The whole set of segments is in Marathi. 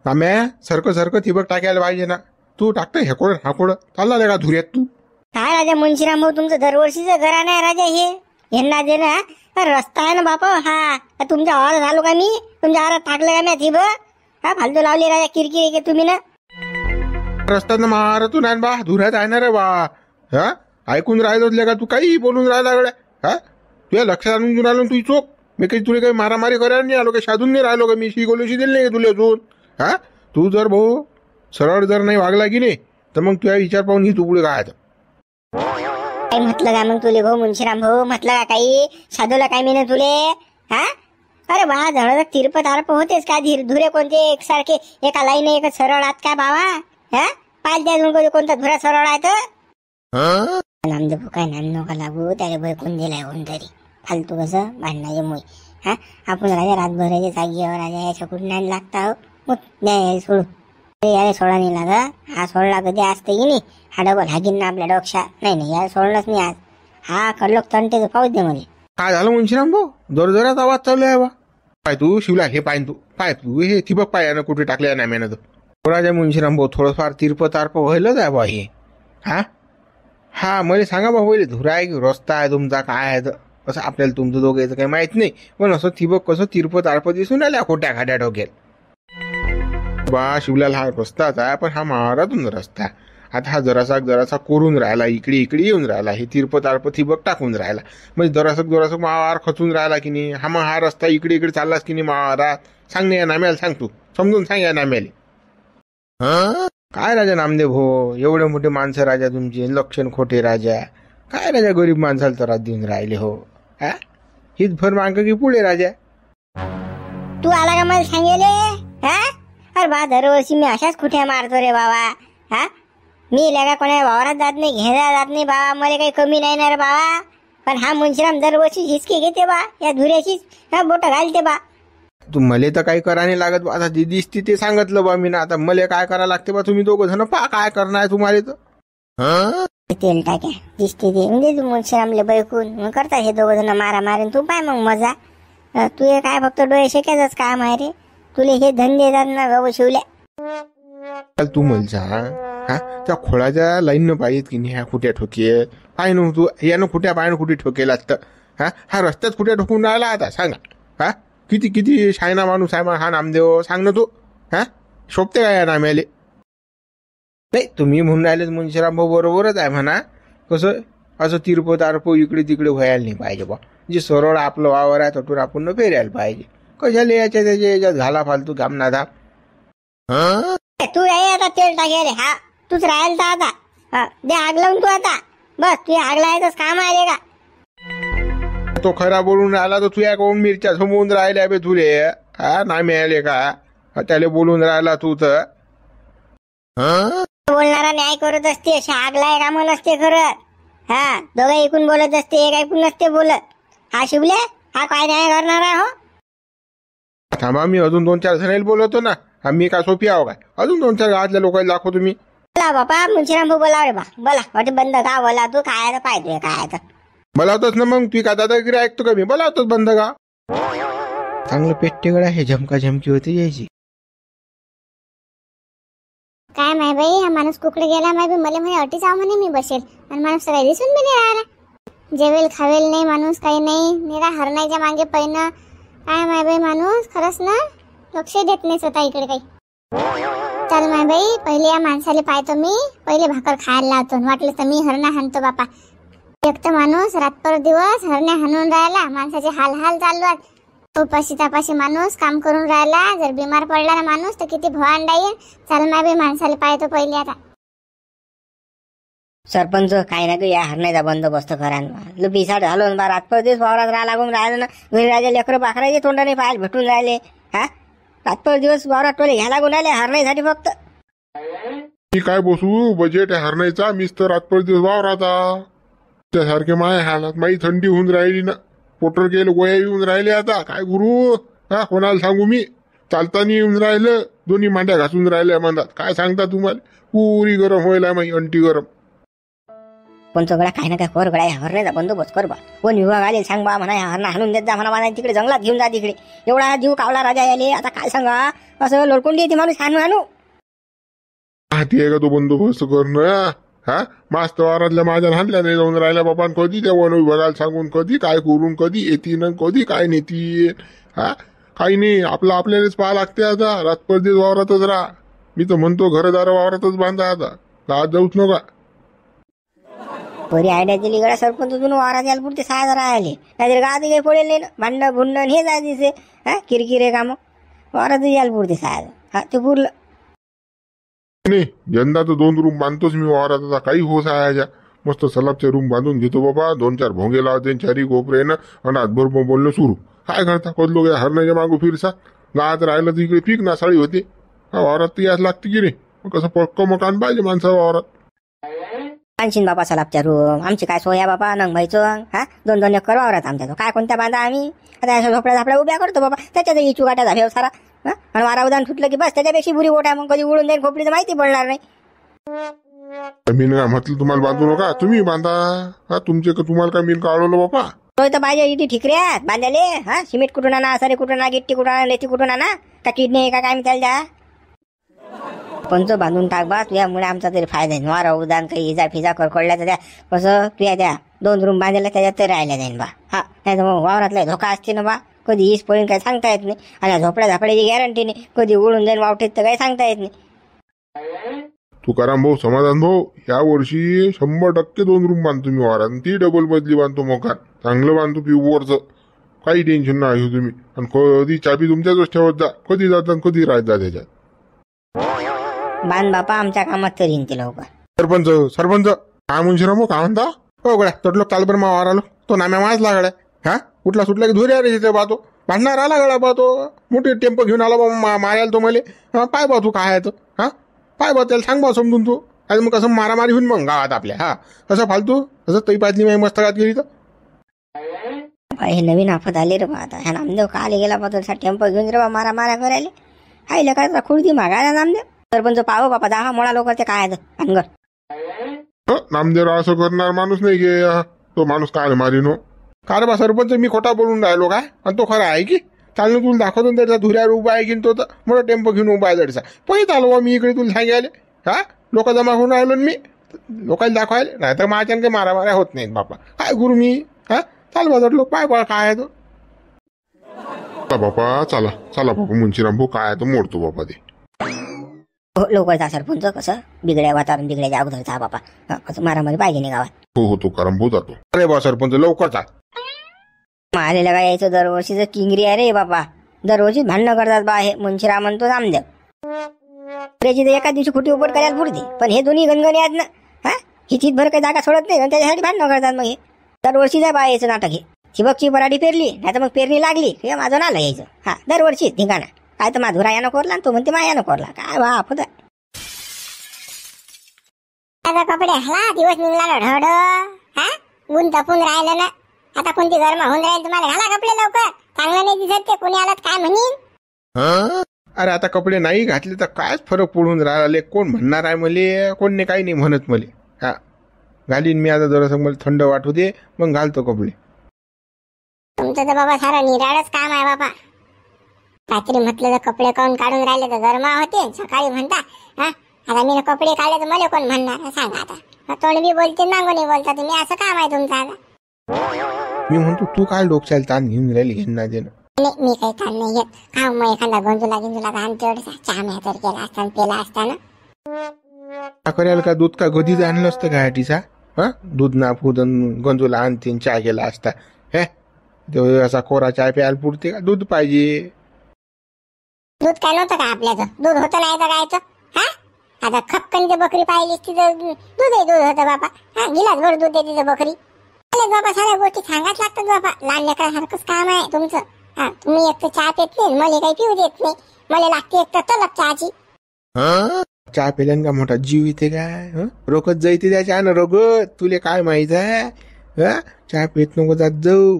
आम्या सारखं सारखं ठिबक टाकायला पाहिजे ना. तू टाकतं हेकोड हाकोड चालला का धुऱ्यात तू. काय राजा मुंशीराम भाऊ तुमचं दरवर्षीचं घरा नाही राजा हे यांना दे ना. रस्ता आहे ना बापा हा तुमच्या आवाज झालो का मी तुमच्या आवारात टाकलं का मी ठिबक हा फालतू लावली राजा किरकिर के तुम्ही ना. रस्त्यानं मारातून आहे बा धुऱ्यात आहे ना रे बा. हा ऐकून राहिलो का तू काही बोलून राहिला गड्या. हा तुझ्या लक्षात आणून घेऊन राहिलो तू चोक. मी काही तुला काही मारामारी करायला नाही आलो का शादून नाही राहिलो का मी शिकवलो शिदेल नाही तुला अजून. हा तू जर भाऊ सरळ जर नाही वागला की नाही तर मग तुझ्या विचार पाहून ही तू पुढे काय काय म्हटलं का मग तुले भाऊ मुंशीराम भाऊ म्हटलं का काही साधूला काय मी ना तुले. हा अरे बा झळक तिरप तारप होतेच का धुरे कोणते एकसारखे एका लाईन एक सरळ आत काय बाबा. हा पाच द्या कोणता धुरा सरळ आहे तर नामदेव काय नाम नका लागू त्याला भयकून दिलाय कोणतरी फालतू कसं भांडणाचे मुळे. हा आपण राजा रातभराच्या जागेवर राजा याच्या कुठं नाही लागता हो मग नाही सोडू याला सोडा नाही लागा. हा सोडला कधी असते की नाही हा डबल हागीन ना आपल्या डोक्षा नाही याला सोडलंच नाही आज. हा कडलोक तंटे पाऊस दे मध्ये. काय झालं मुंशीराम भाऊ जोरजोरात आवाज चालू आहे बा. पाय तू शिवला हे पाय तू हे ठिबक पाय कुठे टाकले ना मेहनत. राजा मुंशीराम भाऊ थोडंफार तिरप तारप व्हायलाच आहे बा हे. हा मला सांगा बा होईल धुरा आहे की रस्ता आहे तुमचा काय आहे तर असं आपल्याला तुमचं दोघांचं काही माहित नाही पण असं ठिबक कसं तिरप तारप दिसून आल्या खोट्या खाड्या डोक्यात. बा शिवल्याला हा रस्ताच आहे पण हा मारातून रस्ता. आता हा जरासा कोरून राहिला इकडे येऊन राहिला हे तिरप तारप ठिबक टाकून राहिला म्हणजे जरासक मावार खचून राहिला की नाही. हा रस्ता इकडे चाललास की नाही मावारात सांग नाही या नाम्याला सांग तू समजून सांग या नाम्याला. काय राजा नामदेव हो एवढे मोठे माणसं राजा तुमचे लक्षण खोटे राजा. काय राजा गरीब माणसाला त्रास देऊन राहिले हो. हीच भर मांग की पुढे राजा. तू आला का मला सांगेले. अरे बा दरवर्षी मी अशाच खुट्या मारतो रे बाबा. हा मी लगा कोणा वावरात जात नाही घ्यायला जात नाही बाबा मला काही कमी नाही ना रे बाबा. पण हा मुंशीराम दरवर्षी हिसकी घेते बा या धुऱ्याचीच बोट घालते बा. तू मले तर काही करा नाही लागत बा. आता दिसती ते सांगितलं बा मी ना. आता मले काय करा लागते बा तुम्ही दोघं जण पा काय करणार तुम्हाला तर. तेल टाक्या दिसते ते म्हणजे तू मुंशीरामले बैकून करता हे दोघं जण मारा मारेन तू पाय मग मजा. तू हे काय फक्त डोळे शेकायचंच काम आहे रे. तुले हे धंदे येतात ना गव शिवल्या. तू म्हणजा हा त्या खोळाच्या लाईन न पाहिजेत की नाही ह्या खुट्या ठोके पाय न तू यानं खुट्या पायनं कुठे ठोकेल असतं. हा रस्त्यात खुट्या ठोकून राहिला आता सांगा. किती शायना माणूस आहे हा नामदेव सांग ना तू. शोभते काय या नाम्याले. नाही तुम्ही म्हणून राहिलेच मुंशीराम भाऊ बरोबरच आहे म्हणा. कसं असं तिरप तारप इकडे तिकडे व्हायला नाही पाहिजे बा. जे सरळ आपलं वावर आहे तटून आपण फेरायला पाहिजे. कशाला याच्यात झाला फालतू घामना धाम. तू आता तेल टाके रे. हा तूच राहील तर आता दे आग लावून तू आता बस तू आग लावायचंच काम आहे का. तो खरा बोलून राहिला तर तुया कोण मिरच्या समोरून राहिल्या बे तुले. नाही मिळाले का त्याला बोलून राहिला तू तर. बोलणारा न्याय करत असते अशा आग लाय काम नसते खरं. दोघं ऐकून बोलत असते एक ऐकून नसते बोलत. हा शिवले हा काय न्याय करणार आहे हो. थांबा मी अजून 2-4 जणांना बोलवतो ना. आम्ही काय सोपी आहो काय अजून 2-4 गावातल्या लोकांना दाखव तुम्ही. बोला बापा मुंशीराम भाऊ बोला रे बा बोला वाटे बंद का बोला तू काय पाहिजे काय तर बोलावतोच ना मग तू का दादागिरी ऐकतो का मी बोलावतोच बंद का. चांगलं पेट्टे गळा हे झमका झमकी होती यायची. काय माय बाई हा माणूस कुकडे गेला माय बाई मला म्हणे अटी जाऊ म्हणे मी बसेल आणि माणूस काही दिसून बी नाही राहिला. जेवेल खावेल नाही माणूस काही नाही निरा हरणाच्या मागे पहिनं. काय माय बाई माणूस खरंच ना लक्ष देत नाही स्वतः इकडे काही. चल माय बाई पहिले या माणसाला पाहतो मी पहिले भाकर खायला लावतो वाटलं तर मी हरणा हाणतो बापा. एक तर माणूस रातभर दिवस हरण्या हाणून राहिला माणसाचे हाल चालू आहेत. उपाशी तापाशी माणूस काम करून राहिला. जर बिमार पडला ना माणूस तर किती भवांडा येईल. चल माय बाई माणसाला पाहतो पहिले आता. सरपंच काय ना या हरण्याचा बंदोबस्त करा. बिसाड झालो बा रातभर दिवस वावरात लागून राहिलं ना. घरी राजा लेकरं बाकराचे तोंडाने पाहायला भेटून राहिले. रातभर दिवस वावरात टोले घ्या लागून राहिले हरण्यासाठी फक्त. मी काय बसू बजेट हरण्याचा मीच तर रातभर दिवस वावराचा. त्यासारखे माय हालात माई थंडी होऊन राहिली ना. पोटर गेलं गोया येऊन राहिले आता काय गुरु. कोणाला सांगू मी चालताना येऊन राहिलं दोन्ही मांड्या घासून राहिल्या म्हणतात. काय सांगता तुम्हाला पुरी गरम व्हायला माई अंटी गरम. पण तो गळा काही ना काय कर गळा हरण्याचा बंदोबस्त कर बा. वन विभाग आले सांग बा म्हणा हरणा हाणून देत जा म्हणा मला तिकडे जंगलात घेऊन जा तिकडे. एवढा जीव कावला राजा याले आता काय सांगा असं लोटकून देते माणूस हाणू हाणू. हाती आहे का तो बंदोबस्त करणं? हा मास्त वारातल्या माझ्या हाणल्या नाही जाऊन राहिल्या बाबा. कधी त्या वन विभागाला सांगून कधी काय करून कधी येतील कधी काय नेतील. हा काही नाही आपलं आपल्यालाच पाहा लागते आता. रातपर्देश वावरातच राहा. मी तर म्हणतो घरदार वावरातच बांधा आता. गावात जाऊच नका. बरी आयडिया दिली गड्या सरपंच तुम्ही वारात यायला पुरते 6,000 राहिले नाहीतर गावात काही पडेल नाही ना. भांडणं भुंडण हे जाय दिसे हा किरकिरे कामं वारात यायला पुरते 6,000. हा ते पुरलं नाही यंदा तर 2 रूम बांधतोच मी वावरात. आता काही होस आहे मस्त सलाबचे रूम बांधून घेतो बाबा. 2-4 भोंगे लावते 4 कोपऱ्यानं आणि हातभर बोलणं सुरू. काय करता कदलो गे हरण्याच्या मागू फिरसा. गावात राहिलं तर इकडे पीक नासाळी होते. हा वावरात तर याच लागते की रे. कसं पक्क मकान पाहिजे माणसा वावरात. आणशीन बापा सलाबच्या रूम आमची काय सोया बापा नंग व्हायचं. हा 2-2 एकर वावरात आमच्या काय कोणत्या बांधा आम्ही. आता अशा झोपड्या झापड्या उभ्या करतो बाबा. त्याच्यात इचू गाट्या झाल्या सारा. आणि वारा उदान सुटलं की बस त्याच्यापेक्षा बुरी गोट आहे. मग कधी उडून जाईल खोपडीचं माहिती पडणार नाही. मी काय म्हटलं तुम्हाला बांधू नका तुम्ही बांधा. हा तुम्हाला काय मी काढवलं बापा. तो तर पाहिजे इथे ठिकऱ्यात बांधाले. हा सिमेंट कुठून आणा सारे कुठून आणा गिट्टी कुठून आणा लेती कुठून आणा का किडनी का काय मी त्याला द्या. पंच बांधून टाक बा. तुझ्यामुळे आमचा तरी फायदा आहे. वारा उदान काही इजा फिजा करखोडल्या तर त्या कसं तुझ्या त्या 2 रूम बांधायला त्याच्यात तरी राहिल्या जाईल बा. हा नाही तर मग वावरातला धोका असते ना बा. कधी ईस पडेल काही सांगता येत नाही. आणि झोपड्या झापड्याची गॅरंटी नाही. कधी उडून जाईल वावठीत तर काही सांगता येत नाही. तुकाराम भाऊ समाधान भाऊ या वर्षी 100% 2 रूम बांधतो मी वावरात. ती डबल मजली बांधतो मकान चांगलं बांधतो पिवरचं. काही टेन्शन नाही तुम्ही. आणि कधी चाबी तुमच्याच ठेवत जा. कधी जाता कधी राहत जा त्याच्यात. बांध बापा आमच्या कामात तरी येईन ते लवकर. सरपंच काय मुंशीराम भाऊ काय म्हणता. हो गड्या तटलो काल बरं मावार आलो तो नाम्या माजला गड्या. हा कुठला सुटला की धुरे अरे पाहतो भांडणार आला गड्या पाहतो. मोठी टेम्पो घेऊन आला बा मारायला तो मले. हा पाय बा तू काय आहे तो. हा पाय बा त्याला सांग बा समजून तू. आणि मग कसं मारामारी होईन मग गावात आपल्या. हा असं फालतू असं तई पाजली माझी मस्तकात गेली तर. हे नवीन आफत आले रे बा. आता ह्या नामदेव का आले गेला पाहतो टेम्पो घेऊन रे बा मारा मारा करायला. हाय काय खुर्दी मागायला नामदेव. सरपंच पाहो बापा 10 मोळा लोक ते काय अनगर. नामदेव असं करणार माणूस नाही की. तो माणूस काय मारीनो. का रे बा सरपंच मी खोटा बोलून राहिलो काय. आणि तो खरा आहे की चालणं तुला दाखवतो त्याचा धुऱ्यावर उभा आहे की तो तर मोठा टेम्पो घेऊन उभा आहे जडचा. पहित आलो बा मी इकडे तुला सांगायला. हा लोक जमा होऊन राहिलो मी लोकांना दाखवायला. नाही तर माझ्या काही मारामाऱ्या होत नाहीत बापा. काय करू मी. हा चाल बा लोक पाय बा काय आहे तो. बापा चला चला बापा मुंशीराम भाऊ काय तो मोडतो बापा ते. हो लवकर जा सरपंच. कसं बिगड्या वातावरण बिगड्याच्या अगोदर जा बापा. कसं मारामारी पाहिजे नाही गावात. हो तुकाराम भाऊ जातो. अरे बा सरपंच लवकर जा. मारलेलं काय यायचं दरवर्षीचं किंगरी आहे रे बापा. दरवर्षी भांडणं करतात बा. हे मुंशीराम म्हणतो नामदेव. त्याची तर एका दिवशी खोटी उपट करायला पुरते. पण हे दोन्ही गणगणी आहेत ना. हा हिचीत भर काही जागा सोडत नाही. त्याच्यासाठी भांडणं करतात मग हे दरवर्षी जा बा यायचं नाटक. हे ठिबकची पराठी पेरली नाही तर मग पेरणी लागली हे माझं नाला यायचं. हा दरवर्षी धिंगाणा. काय तर माधुरा यानं कोरला तो म्हणते मायानं कोरला. काय बा आपत कपडे हला दिवस निघला ढड. हा ऊन तपून राहिलं ना. आता कोणती गरमा होऊन राहील तुम्हाला. घाला कपडे लवकर. चांगलं नाही दिसत ते. कोणी आलं काय म्हणीन. अरे आता कपडे नाही घातले तर कायच फरक पडून राहिले. कोण म्हणणार आहे मले. कोण काही नाही म्हणत मले. हा घालीन मी आता जरासं मला थंड वाटू दे मग घालतो कपडे. तुमचं तर बाबा सारं निराळच काम आहे बाबा. रात्री म्हटलं तर कपडे काढून काढून राहिले तर गरमा होते. सकाळी म्हणता हा आता मी कपडे काढले तर मला कोण म्हणणार सांगा आता. तोंड बोलते मागून बोलता तुम्ही. असं काम आहे तुमचं आता. मी म्हणतो तू काय डोक्याला ताण घेऊन राहिली घेणं देणं. नाही मी काही ताण नाही घेत. हा मग एखादा गंजूला राहून तेवढं चहा म्या तर केला असताना पेला असताना. करायला का दूध का कधीच आणलं असतं घाटीचा. हा दूध ना फुदन गंजूला आणते चहा केला असता. हे असा कोरा चाय प्यायला पुरते का. दूध पाहिजे. दूध काय नव्हतं का आपल्याचं. दूध होतं नाही तर कायचं. हा आता खपकन ते बकरी पाहिली तिथं दूध होतं बापा. हा गिलास भर दूध देते तिथं बकरी. बाबा साऱ्या गोष्टी सांगाच लागतात बाबा. लहान लेकरासारखंच काम आहे तुमचं. हा तुम्ही एक तर चहा पेत नाही. मला काही पिऊ देत नाही. मला लागते एक तर तलप चहाची. चहा पेल्यान का मोठा जीव येते काय. रोकत जायते त्याच्या न रोगत. तुले काय माहित आहे. चहा पेत नको जात जाऊ.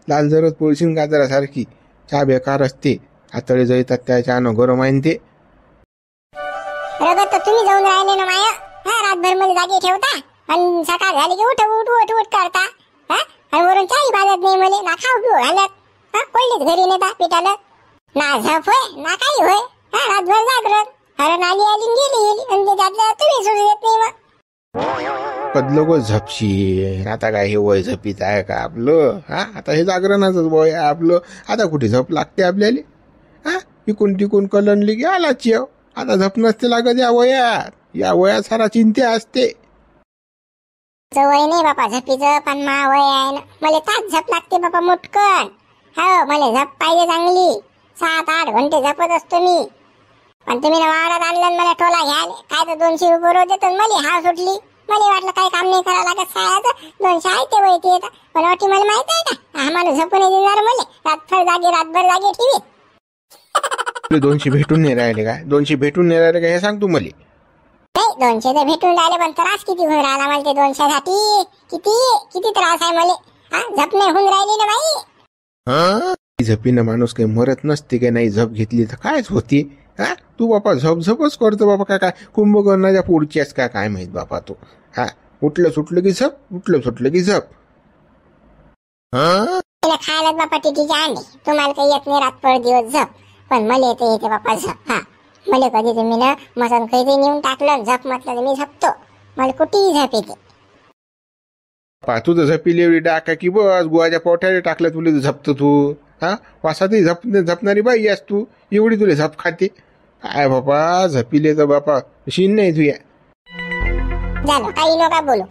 लाल जरत पोळशीन गाजरासारखी. चहा बेकार असते. हातळे जळतात त्याच्या न गरम आहे ते. रगत तर तुम्ही जाऊन राहिले ना माया. हा रातभर मला जागी ठेवता. आणि सकाळ झाली की उठ उठ उठ उठ करता. हा आणि वरून चाही बाजत नाही मले ना खाऊ पिऊ घालत. हा कोणीच घरी नेता पिटाला ना झप होय ना काही होय. हा रातभर जागरण हरण आली आली न गेली गेली आणि त्यातलं तुम्ही सुरू देत नाही मग. कदलं गो झपशी आता काय हे वय झपीत आहे का आपलं? हा आता हे जागरणाचंच वय आहे आपलं. आता कुठे झप लागते आपल्याला? हा इकून तिकून कलनली की आला चिव. आता झप नसते लागत या वयात. या वयात सारा चिंता असते. वय नाही बापा झपीचं पण मा वय आहे ना. मला तास झप लागते बापा मुटकन. हो मला झप पाहिजे चांगली. 7-8 घंटे झपत असतो मी. पण तुम्ही वावरात आणलं मला टोला घ्याल काय तर 200 रुपये रोज देतो. मला हाव सुटली. मला वाटलं काही काम नाही करावं लागत सायाचं 200 आहे ते वैते येतात. पण वाटी मला माहित आहे का हा माणूस झोपून देणार मला रातभर जागे ठेवी. 200 भेटून नाही राहिले काय? 200 भेटून नाही राहिले काय हे सांग तू मला. नाही 200 तर भेटून राहिले पण त्रास किती होऊन राहिला मला ते 200 साठी. किती किती त्रास आहे मला. हा झप नाही होऊन राहिली ना बाई. झपीनं माणूस काही मरत नसते की नाही. झप घेतली तर कायच होती. हा तू बापा झपझपच करतो बापा. काय काय कुंभकर्णाच्या पुढच्याच काय माहित बापा तू. हा उठलं सुटलं की झप उठलं सुटलं की झप. खायला बापा टिटीचे अंडे. तुम्हाला काही येत नाही रातभर दिवस झप. पण मला येते बापा झप. हा मला कधी तुम्ही ना मसन काही नेऊन टाकलं झप म्हटलं तर मी झपतो. मला कुठेही झप येते. तुझं झपील एवढी डाका की बस गुवाच्या पोट्याला टाकलं तुला झपतो तू. हा वासातही झपणारी बाई आहेस तू. एवढी तुला झप खाते काय बापा. झपीले तर बापा शीन नाही तुया. झालं काही नका बोलू.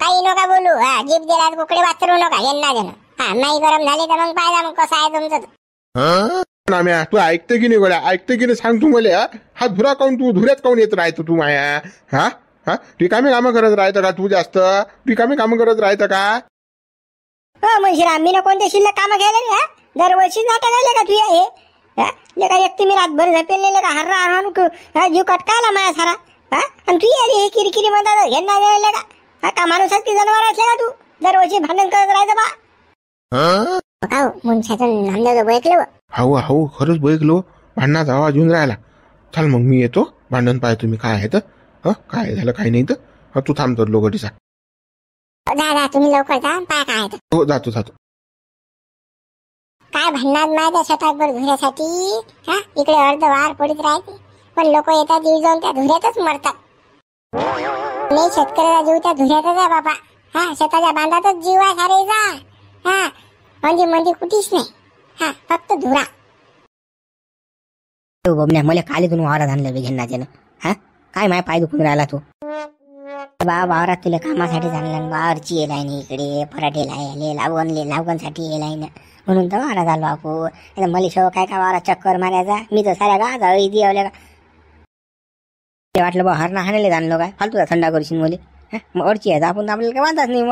हा जीभ दिला कुकडे वाचरू नका यांना जण. हा नाही गरम झाले तर मग पाहिजे मग कसं आहे तुमचं. नाम्या तू ऐकतं की नाही गोळ्या? ऐकतं की नाही सांग तू मला. हा धुरा काऊन तू धुऱ्यात काऊन येत राहतो तू माया? हा हा रिकामी कामं करत राहतं का तू जास्त? रिकामी कामं करत राहतं का? हो मुंशीराम मी ना कोणते शिल्लक कामं केले रे? वर्षी नाटक आले का तुया हे? लेका एक तुम्ही रातभर झपेले का हर्रा हरण जीव कटकायला माया सारा. हा आणि तू आली हे किरकिरी म्हणतात घेणार गेले का? हा का माणूस की जनावर असले का तू? दरवर्षी भांडण करत राहायचं बा. मुंशाचं नामदेव बैकलं. हो खरंच बैकलो. भांडणाचा आवाज येऊन राहिला. चल मग मी येतो. भांडण पाय तुम्ही काय आहे तर. काय झालं काही नाही तर तू थांबतो लोगटीचा. दादा तुम्ही लवकर जा पाय काय हो जातो. काय भांडणार माझ्या शताकभर धुऱ्यासाठी. हा इकडे अर्ध वार पडीत राहते पण लोक येतात जीव जाऊन त्या धुऱ्यातच मरतात. नाही शेतकऱ्याचा जीव त्या धुऱ्यातच आहे बाबा. हा शेताच्या बांधातच जीव आहे सारेचा. हा म्हणजे कुठेच नाही. हा फक्त धुरा. मला कालीतून वावरात आणलं बी घेण्याचे ना. हा काय माय पाय दुखून राहिला तू. वावरात तुला कामासाठी आणलं. वावरची येलाय ना इकडे पराठे लावणसाठी येलाय ना म्हणून तर वावरात आलो आपण. मला शो काय का वावरात चक्कर मारायचा. मी तर साऱ्या गावात दिवल्या का ते वाटलं बा हरणा हाणायला आणलो काय फालतू थंडा करशील मुली. मग अडची आहे आपण आपल्याला काय बांधताच नाही.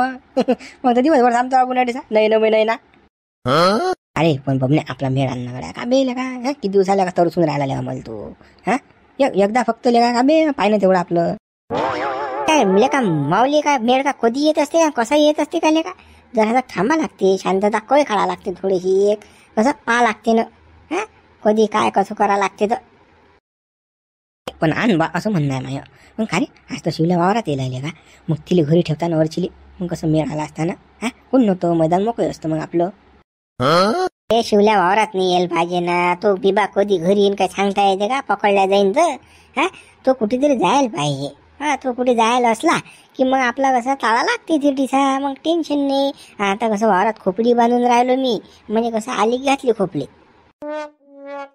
मग तर दिवसभर थांबतो आपण अडीचा नाही ना. अरे पण बबने आपला मेळ आणणं गड्या का बेल का? किती दिवस आला का तरसून राहिला लेका मला तू. हा एकदा फक्त लेका का बे पाहिलं तेवढं आपलं काय लेका माऊली का मेळ का कधी येत असते कसा येत असते का लेका. जरा थांबा लागते शांतता कळ काढा लागते थोडीशी. एक कसं पा लागते ना. हा कधी काय कसं करा लागते तर पण आण बा असं म्हणणं आहे माझं. मग का रे आज तर शिवल्या वावरात येईल का? मग तिला घरी ठेवताना वरचिली मग कसं मेळ आला असताना. हा कोण नव्हतं मैदान मोकळं असतं मग आपलं. ते शिवल्या वावरात नाही यायला पाहिजे ना. तो बिबा कधी घरी येईन काय सांगता येते का? पकडला जाईन तर. हा तो कुठेतरी जायला पाहिजे. हा तो कुठे जायला असला की मग आपला कसं ताळा लागते तिरटीचा. मग टेन्शन नाही. आता कसं वावरात खोपडी बांधून राहिलो मी म्हणजे कसं आली की घातली खोपडी.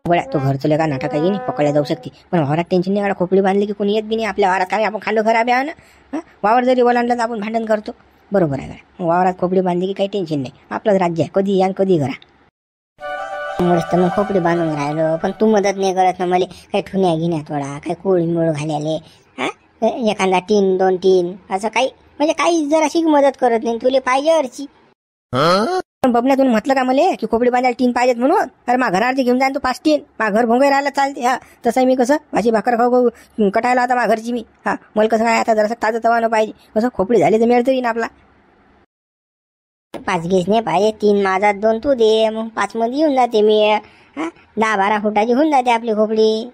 बघा तो घरचं लेका नाटक आहे नाही पकडल्या जाऊ शकते पण वावरात टेन्शन नाही. खोपडी बांधली की कोणी येत बी नाही आपल्या वावरात. काय आपण खांडो खराब आहे ना. वावर जरी ओलांडलं तर आपण भांडण करतो. बरोबर आहे का? वावरात खोपडी बांधली की काही टेन्शन नाही. आपलंच राज्य आहे कधी या कधी करा. मस्त मग खोपडी बांधून राहिलो पण तू मदत नाही करत ना मला. काही ठुण्या घेण्या थोडा काही कोळी मिळू घालायले. हा एखादा 2 टीन असं काही म्हणजे काही जराशी मदत करत नाही. तुला पाहिजे अरची. पण बबण्यातून म्हटलं का मला की खोपडी बांधायला 3 पाहिजेत म्हणून. अरे मा घरावरती घेऊन जाईन तू 5 टीन. मा घर भोंगे राहायला चालते. हा तसं मी कसं भाजी भाकर खाऊ कटायला आता मा घरची मी. हा मला कसं काय आता जरासं ताजं तवानं पाहिजे. कसं खोपडी झाली तर मिळतं येईन आपला. 5 घेस नाही पाहिजे. 3 माझा 2 तू दे. मग 5 मध्ये येऊन जाते मी. हा 10-12 फुटाची होऊन जाते आपली खोपडी.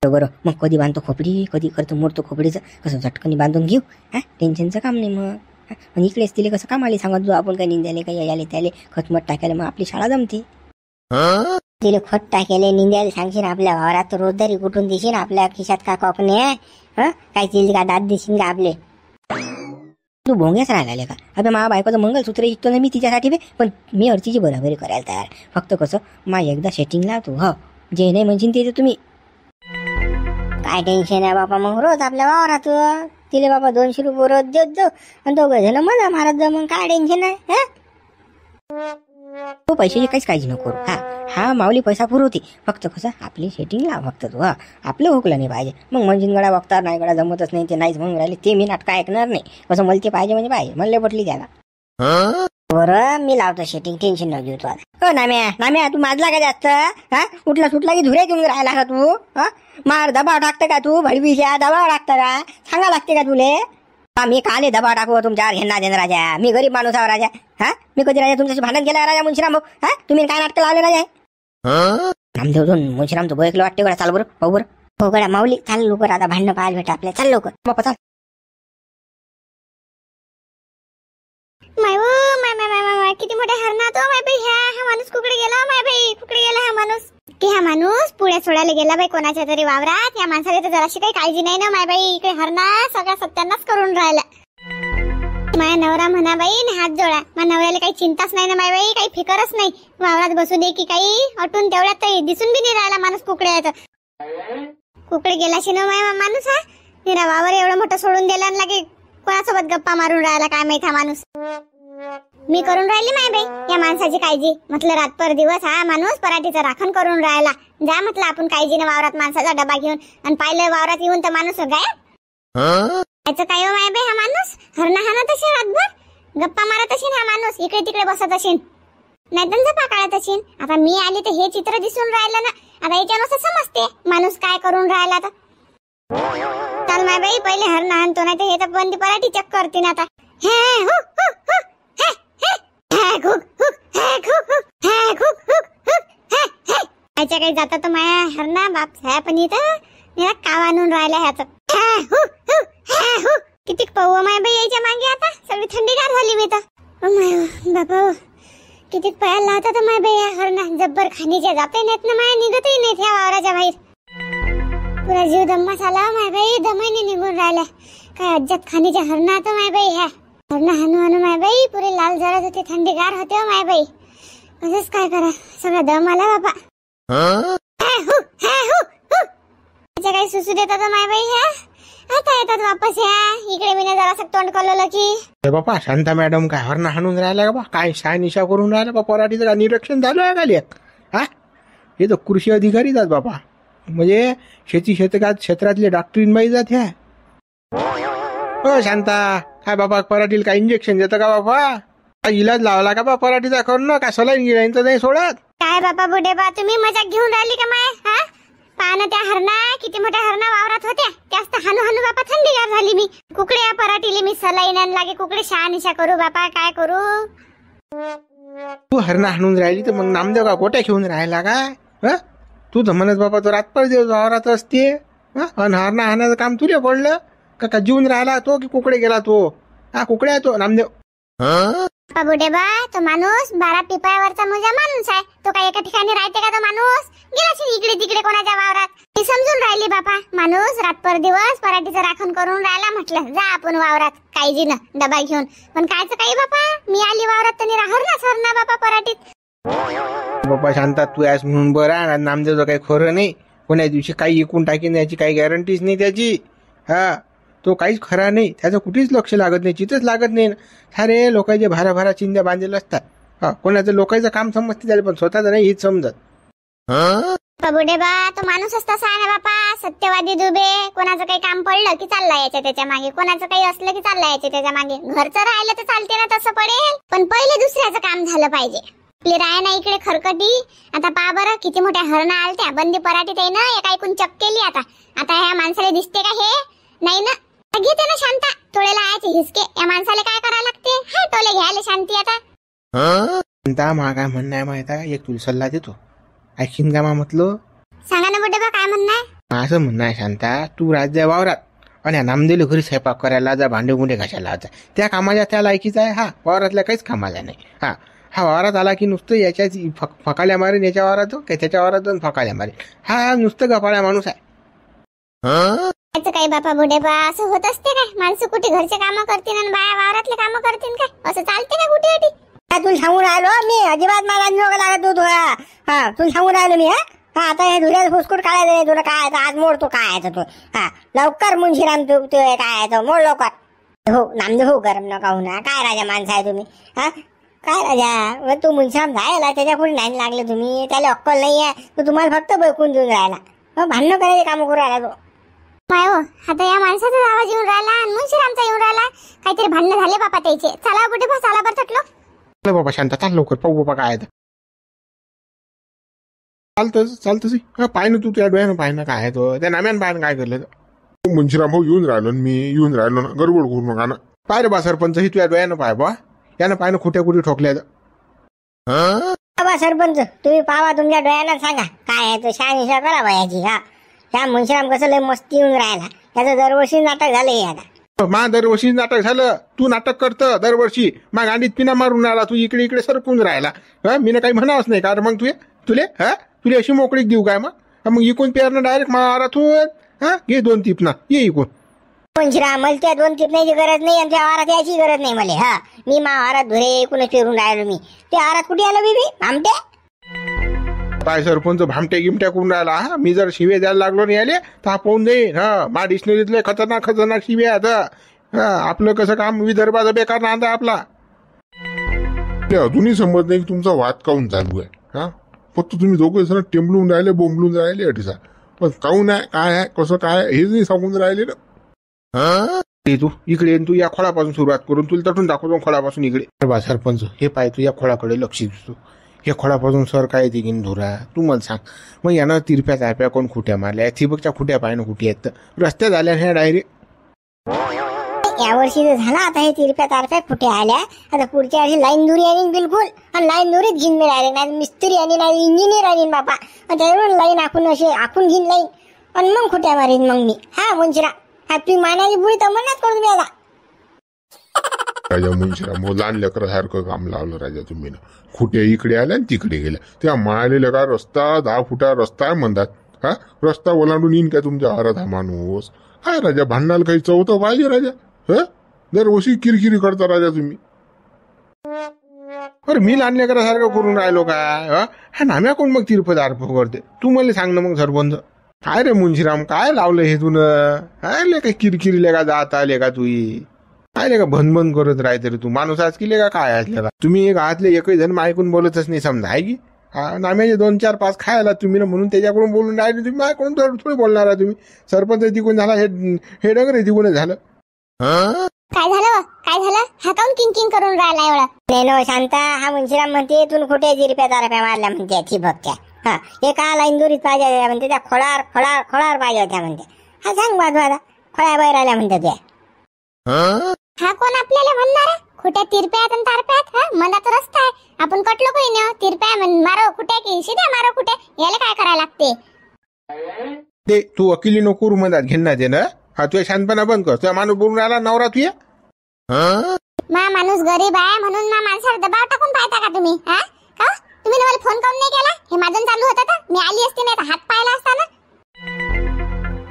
बरं मग कधी बांधतो खोपडी, कधी करतो मोडतो खोपडीचं, कसं झटकनी बांधून घेऊ. हा टेन्शनचं काम नाही मग. आणि इकडेच तिले कसं कामाला सांगत जो आपण काही निंद्याले काही याले त्याले खतमट टाकायला, मग आपली शाळा जमते. तिले खत टाकायला निंद्याला सांगशील आपल्या वावरात रोजदारी कुठून देशील, आपल्या खिशात का कॉकने काय तिला का दात देशील का आपले. तू भोंग्याच राहिला का. अबे मा बायकोचं मंगलसूत्र इकतो ना मी तिच्यासाठी बे, पण मी अर्चीची बरोबरी करायला तयार. फक्त कसं मा एकदा सेटिंग लावतो. हो जे नाही म्हणशील ते तुम्ही. काय टेन्शन आहे बापा, मग रोज आपल्या वावरात तिले बाबा 200 रुपये रोज देत जाऊ आणि दोघं जण मजा मारत जाऊ. मग काय टेन्शन आहे. तू पैशाची काहीच काळजी नको करू. हा माऊली पैसा पुरवते, फक्त कसं आपली सेटिंग लाव फक्त तू. आपलं हुकलं नाही पाहिजे. मग म्हणजे गळा बघता नाही, गळा जमतच नाही, ते नाहीच म्हणून राहिले ते मी नाटकं ऐकणार नाही. कसं मला ते पाहिजे म्हणजे पाहिजे, मला पटली त्याला. बरं मी लावतो सेटिंग, टेन्शन न घेऊ तू आता. नाम्या तू माजला का जास्त. उठला सुटला की धुरे घेऊन राहिला का तू. मार दबाव टाकतं का तू, भडवीच्या दबाव टाकतं का, सांगा लागते का तुले. मी काले दबाव टाकू तुमच्यावर घेणार देणार राजा. मी गरीब माणूस आहो राजा. मी कधी राजा तुमच्याशी भांडण केलं राजा मुंशीराम भाऊ. तुम्ही काय नाटक लावले राजा. नामदेव दोन मुंशीरामचं बोयकलं वाटते गड्या. चाल बरं भाऊ बरं. हो गड्या माऊली चाल लवकर, आता भांडणं पाहायला भेटा आपल्या. चाल लवकर बापा चाल. माय किती मोठ्या हरणात हो माय बाई. हा माणूस कुकडे गेला माय बाई, कुकडे गेला हा माणूस. की हा माणूस पुढे सोडायला गेला बाई कोणाच्या तरी वावरात. या माणसाला तर जराशी काही काळजी नाही ना माय बाई. इकडे हरणा सगळ्या सत्यानाच करून राहिला. माझ्या नवरा म्हणा बाई हात जोडा. माझ्या नवऱ्याला काही चिंताच नाही ना माय बाई, काही फिकरच नाही. वावरात बसू दे की काही अटून तेवढ्यात दिसून बी नाही राहिला माणूस कुकडे आहे तर. कुकडे गेलाशी ना माय माणूस. हा निरा वावर एवढं मोठं सोडून दिला आणि लागे कोणासोबत गप्पा मारून राहिला काय माहित हा माणूस. मी करून राहिली माय बाई या माणसाची काळजी. म्हटलं रातभर दिवस हा माणूस पराठीचं राखण करून राहिला. जा म्हटलं आपण काळजीनं वावरात माणसाचा डबा घेऊन. आणि पाहिलं वावरात येऊन तर माणूस गायब. याचं काय हो माय बाई हा माणूस. हरणा हाणत असेल रातभर, गप्पा मारत असेल हा माणूस, इकडे तिकडे बसत असेल, नाही तर झपा काढत असेल. आता मी आली तर हे चित्र दिसून राहिलं ना. आता याच्यानुसार समजते माणूस काय करून राहिला तर. चल माय बाई पहिले हरणा हाणतो, नाही तर हे तर बंदी पराठी चेक करते ना आता. याच्या काही जाता तर माया हरणा बाप साहेब पण इथं निरा काव आणून राहिला ह्याच. किती पाहू माय बाई यायच्या मागे. आता सगळी थंडीगार झाली मी तर. बाबा किती पायाला लावता तर माय बाई हरणा. जब्बर खाणीच्या जाते नाहीत ना माया, निघतही नाहीत ह्या वावराच्या बाहेर. पुरा जीव दम्मा झाला माय बाई, दमाईने निघून राहिला. काय अज्जात खाणीच्या हरणा तर माय बाई. ह्या हरणा हानू हानू माय बाई पुरे लाल जळत होते, थंडीगार होते माय बाई. असंच काय करा, सगळा दम आला बाबा. काही सुसू देतात माय बाई. ह्या आता येतात वापस. ह्या इकडे मी जरासं तोंड कळलं की बापा शांता मॅडम काय हरणा हाणून राहिला का बा. काय शाय निशा करून राहिला बा. पराठीचं का निरीक्षण झालं आहे खाली. हे तर कृषी अधिकारी जात बापा, म्हणजे क्षेत्रातले डॉक्टरीन बाई जात ह्या. हो शांता काय बाबा पराठीला काय इंजेक्शन देतं का बाबा. काय इलाज लावला का बा पराठीचा करून. काय सलाईन गिलाईनचं नाही सोडत. काय बाबा बुढे बा तुम्ही मजाक घेऊन राहिली का माय. पाहणं त्या हरणा किती मोठ्या हरणा वावरात होत्या. त्यास्त हानू हानू बापा थंडीगार झाली मी. कुकडे या पराठीले मी सलाईन आण लागे. कुकडे शहानिशा करू बापा काय करू. तू हरणा हाणून राहिली तर मग नामदेव का गोट्या घेऊन राहिला काय. तू तर म्हणत बाबा तो रातभर दिवस वावरात असते. आणि हरणा हाणाचं काम तुला पडलं का जीवन राहिला तो की कुकडे गेला तो. कुकडे आहे तो नामदेव. बुढे बा तो माणूस 12 पिपायावरचा मोजा माणूस आहे. तो काय एका ठिकाणी राहते का तो माणूस. गेला इकडे तिकडे कोणाच्या वावरात. मी समजून राहिली बापा माणूस रातभर दिवस पराठीचं राखण करून राहिला. म्हटलं जा आपण वावरात काळजीनं डबा घेऊन. पण कायचं काही बापा मी आली वावरात तर हरणा सरना बापा पराठीत. बापा शांता तू यास म्हणून बरं. नामदेवचं काही खरं नाही. कोण्या दिवशी काही एकूण टाकीन याची काही गॅरंटीच नाही त्याची. तो काहीच खरा नाही. त्याचं कुठेच लक्ष लागत नाही, चितच लागत नाही. सारे लोकांचे भारा भारा चिंध्या बांधलेले असतात. कोणाचं लोकांचं काम समजते त्याला, पण स्वतःच नाही हेच समजत. बुढे बा तो माणूसच तसा आहे ना बापा. सत्यवादी दुबे. कोणाचं काही काम पडलं की चालला यायच्या त्याच्या मागे. कोणाचं काही असलं की चालला यायच्या त्याच्या मागे. घरचं राहिलं तर चालते ना तसं पडेल, पण पहिले दुसऱ्याचं काम झालं पाहिजे. आपली राय ना इकडे खरकटी. आता पहा बरं किती मोठ्या हरणा आलत्या. बंदी पराठीत आहे ना एक ऐकून चप केली. आता ह्या माणसाला दिसते का हे नाही ना. घेते ना शांता तोळेला आयचे हिसके. या माणसाला काय करायला लागते. हे टोले घ्यायला शांती आता. शांता मा काय म्हणणं आहे माहिती आहे. एक तुला सल्ला देतो, ऐकीन का मा म्हटलं. सांगा ना बुढे बा काय म्हणणं आहे. असं म्हणणं आहे शांता, तू राज्य वावरात आणि या नामदेवले घरी स्वयंपाक करायला जा, भांडे गुंडे घासायला लावायचा. त्या कामाच्या त्या लायकीचा आहे हा, वावरातल्या काहीच कामाला नाही. हा वावरात आला की नुसतं याच्याच फकाल्या मारेन, याच्या वावरात काय त्याच्या वावरात जाऊन फकाल्या मारेन. हा नुसतं गपाळ्या माणूस आहे. त्याचं काही बापा बुढे बा असं होत असते काय? माणसं कुठे घरचे कामं करतील आणि बाया वावरातले कामं करतील काय? असं चालते का कुठे अटी? तुला सांगून राहिलो मी, अजिबात मला नको लागत तू थोडा. हा तुला सांगून राहिलो मी. हा आता हे धुऱ्यात फुसकूट काढायचं नाही तुला. काय आज मोडतो काय आहे तो. हा लवकर मुंशीराम तू काय आहे तो मोड लवकर. हो नामदेव हो, गरम नका होऊ ना. काय राजा माणसं आहे तुम्ही. हा काय राजा, तू मुंशीराम जायला त्याच्या पुढे नाही लागले तुम्ही. त्याला अक्कल नाही आहे, तो तुम्हाला फक्त बैकून देऊन राहिला. भांडणं करायचे काम करू राहिला तो. माय हो, आता या माणसाचा आवाज येऊन राहिला आणि मुंशीरामचा येऊन राहिला. काहीतरी भांडणं झाले बापा त्याचे. चला बुढे बा, चला बरं थटलो. चल बाबा शांता, चाल लवकर, पाहू बाबा काय आहे. चालतं पाय ना तू, त्या डोळ्यानं पाय ना काय आहे तो, त्या नाम्यानं पाय काय करलं. मुंशीराम भाऊ येऊन राहिलो ना, मी येऊन राहिलो ना, गडबड करू नका ना. पाय रे बा सरपंच, ही तुझ्या डोळ्यानं पाय बा, यानं पाय ना खोट्या कुठे ठोकल्या. बाबा सरपंच तुम्ही पावा तुमच्या डोळ्यानं, सांगा काय आहे तो. शहानिशा करा बायाची. हा त्या मुंशीराम कसं लय मस्ती येऊन राहिला. त्याचं दरवर्षी नाटक झालं हे आता. मा दरवर्षी नाटक झालं, तू नाटक करतं दरवर्षी. मा गांडीत पिना मारून राहिला, तू इकडे इकडे सरकून राहिला. मी काही म्हणावंच नाही का मग तुले अशी मोकळीक देऊ काय मग इकून पेरणं डायरेक्ट महारातून. हा घे 2 टिपना, ये इकून. मुंशीराम मला त्या 2 टिपण्याची गरज नाही, आमच्या आवारात याची गरज नाही मला. हा मी मा आवारात धुरे एकूणच फिरून राहिलो मी. त्या आवारात कुठे आलो बीबी आमटे. काय सरपंच भामट्या गिमट्या करून राहिला. हा मी जर शिवे द्यायला लागलो नाही आले तर हा पाहून जाईन. हा मा डिक्शनरीतले खतरनाक शिवे आहेत. आपलं कसं काम विदर्भाचा बेकार नांदा आपला. अजूनही समज नाही की तुमचा वाद काऊन चालू आहे. हा फक्त तुम्ही दोघे जण टेंबलून राहिले, बोंबलून राहिले अटीसा. पण काऊन आहे, काय आहे, कसं काय हेच नाही सांगून राहिले ना. तू इकडे तू या खोळापासून सुरुवात करून तुला तटून दाखवतो खोळापासून इकडे. बा सरपंच हे पाय, तू या खोळाकडे लक्ष देतो. हे खोळापासून सर काय ते घेऊन धुरा. तू मला सांग मग यानं तिरप्या तारप्या कोण खुट्या मारल्या, थिबकच्या खुट्या पायनं कुठे आहेत, रस्त्यात आल्या ह्या डायरेक्ट. यावर्षी झाला आता हे तिरप्या तारप्या कुठे आल्या. आता पुढच्या वर्षी लाईन दुरी आणीन बिलकुल. आणि लाईन दुरीच घेऊन मी राहिले, नाही मिस्त्री आणि नाही इंजिनियर आणीन बापा. आणि त्यावरून लाईन आखून घेईन लाईन आणि मग खुट्या मारीन मग मी. हा मुंशीरा आपली मानाची बुडी तमन्नाच करून मी आता. राजा मुंशीराम लहान लेकरासारखं काम लावलं राजा तुम्ही ना. खुट्या इकडे आल्या आणि तिकडे गेल्या. त्या माळलेल्या का रस्ता 10 फुटा रस्ता आहे म्हणतात. हा रस्ता ओलांडून येईन काय तुमच्या आहारात हा माणूस. काय राजा भांडणाला काही चौथं पाहिजे राजा. दरवर्षी किरकिरी करता राजा तुम्ही. अरे मी लहान लेकरासारखं करून राहिलो काय. हा नाम्या कोण मग तिरपदार्प करते. तू मला सांग ना मग सरपंच. काय रे मुंशीराम काय लावलं हे तुन. काय ले काय किरकिरी लेका जात आले का तुही. काय ले का भनभन करत राहते रे तू. माणूस आज की का काय असले का तुम्ही. एक आतले एकही जण मायकून बोलतच नाही समजा आहे की. नाम्याचे 2 4 5 खायला तुम्ही ना म्हणून त्याच्याकडून बोलून राहिले तुम्ही. मायकडून थोडी बोलणार आहे तुम्ही. सरपंच तिकून झाला हे डगर तिकून झालं. काय झालं हा काऊन किंग करून राहिला एवढा. नाही नो शांता, हा मुंशीराम म्हणते तू खोट्या तिरप्या तारप्या मारल्या म्हणते थिबकच्या. हा एका लाईन दुरीत पाहिजे म्हणते. त्या खोळार पाहिजे होत्या म्हणते. हा सांग बाजू आता खोळ्या बाहेर आल्या म्हणते त्या. हा कोण आपल्याला म्हणणार आहे खोट्या तिरप्यात आणि तारप्यात. हा मला तर रस्ता आहे, आपण कटलो काही नाही. तिरप्या मारो खुट्या की शिद्या मारो खुट्या, याला काय करायला लागते. ते तू वकिली नको रूमधात घेणार दे ना. हा तुझ्या शांतपणा बंद कर. तुझ्या माणूस बोलून राहिला नवरा तुझ्या. मा माणूस गरीब आहे म्हणून मा माणसावर दबाव टाकून पाहता का तुम्ही. हा का तुम्ही मला फोन काऊन नाही केला. हे माझं चालू होतं तर मी आली असते नाही तर हात पाहिला असता ना.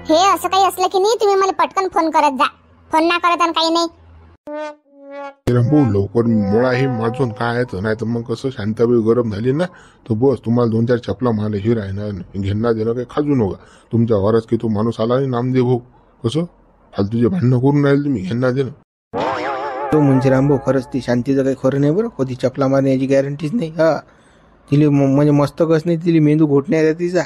हे असं काही असलं की नाही तुम्ही मला पटकन फोन करत जा. फोन ना करत आणि काही नाही. लवकर मोळा हे माझून काय आहे. नाही तर मग कसं शांताबाई गरम झाली ना तर बस तुम्हाला 2 4 चपला मला हे राहणार. घेणार देणं काही खाजू नका. तुमच्या घरात की तो माणूस आला नाही नामदेव भाऊ. कसं फालतूचे भांडणं करून राहील तुम्ही. घेणार देणं. तो मुंशीराम भाऊ खरंच ती शांतीचं काही खरं नाही बरं. कधी चपला मारण्याची गॅरंटीच नाही. हा तिला म्हणजे मस्तकच नाही. तिला मेंदू घोटण्याचा तिचा.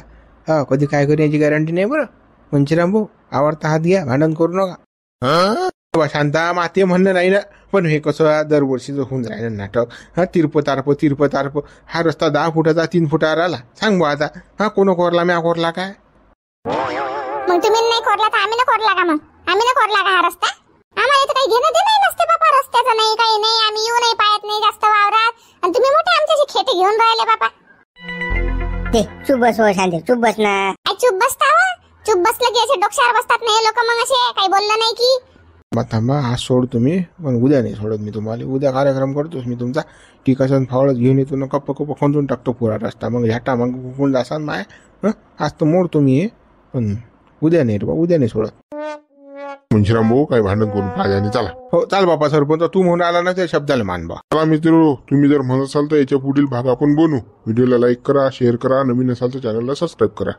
हा कधी काय करण्याची गॅरंटी नाही बरं. मुंशीराम भाऊ आवडता हात घ्या, भांडण करू नका. शांता माते म्हणणं नाही ना. पण हे कसं दरवर्षीच होऊन राहिलं नाटक. हा तिरप तारप. हा रस्ता 10 फुटाचा 3 फुटावर आला. सांग बा आता. हा कोण कोरला म्या कोरला काय. मग तुम्ही नाही कोरला तर आम्ही ना कोरला का. मग आम्ही ना कोरला का हा रस्ता. आम्हाला इथं काही घेणं देणं नसते बाबा रस्त्याचं. नाही काही नाही. आम्ही येऊ नाही पाहत नाही जास्त वावरात. आणि तुम्ही मोठे आमच्याशी खेटे घेऊन राहिले बाबा. ते चुप बस हो शांती, चुप बस ना. चुप बसता चुप बसलं की असे डोक्यावर बसतात नाही लोक, मग असे काही बोललं नाही की. मग थांबा, आज सोड तुम्ही, पण उद्या नाही सोडत मी तुम्हाला. उद्या कार्यक्रम करतोच मी तुमचा. टिकासन फावळत घेऊन येतो ना, कप्प खोंदून टाकतो पुरा रस्ता. मग ह्याटा मग कुकून जासान माय. आज तर मोड तुम्ही, पण उद्या नाही रे बा, उद्या नाही सोडत. मुंशीराम भाऊ काही भांडण करून पाहिजे चला. हो चाल बापा सरपंच, तू म्हणून आला ना त्या शब्दाला मान बा. चला मित्र, तुम्ही जर म्हणत असाल तर याच्या पुढील भाग आपण बनवू. व्हिडिओला लाईक करा, शेअर करा, नवीन असाल तर चॅनलला सबस्क्राईब करा.